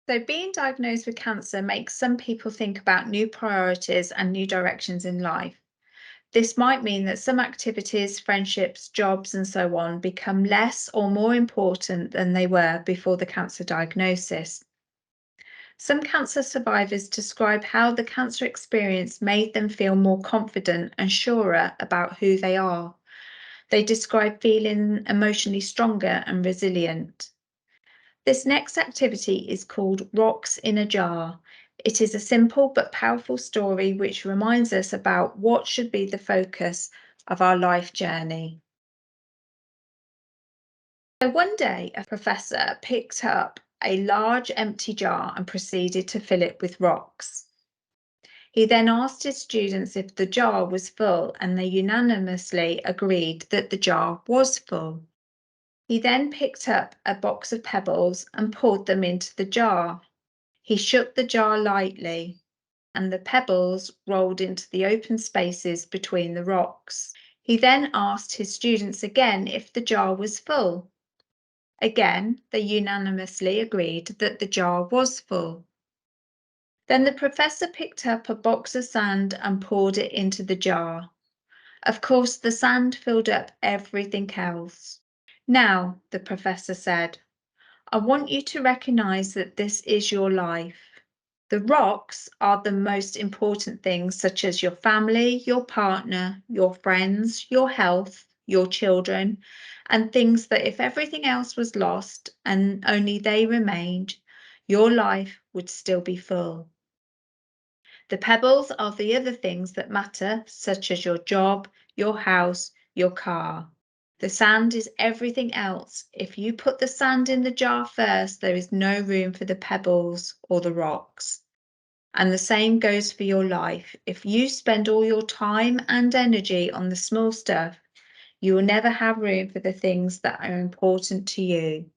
So, being diagnosed with cancer makes some people think about new priorities and new directions in life. This might mean that some activities, friendships, jobs, and so on become less or more important than they were before the cancer diagnosis. Some cancer survivors describe how the cancer experience made them feel more confident and surer about who they are. They describe feeling emotionally stronger and resilient. This next activity is called Rocks in a Jar. It is a simple but powerful story which reminds us about what should be the focus of our life journey. So one day, a professor picked up a large empty jar and proceeded to fill it with rocks. He then asked his students if the jar was full, and they unanimously agreed that the jar was full. He then picked up a box of pebbles and poured them into the jar. He shook the jar lightly, and the pebbles rolled into the open spaces between the rocks. He then asked his students again if the jar was full. Again, they unanimously agreed that the jar was full. Then the professor picked up a box of sand and poured it into the jar. Of course, the sand filled up everything else. Now, the professor said, I want you to recognize that this is your life. The rocks are the most important things, such as your family, your partner, your friends, your health, your children, and things that if everything else was lost and only they remained, your life would still be full. The pebbles are the other things that matter, such as your job, your house, your car. The sand is everything else. If you put the sand in the jar first, there is no room for the pebbles or the rocks. And the same goes for your life. If you spend all your time and energy on the small stuff, you will never have room for the things that are important to you.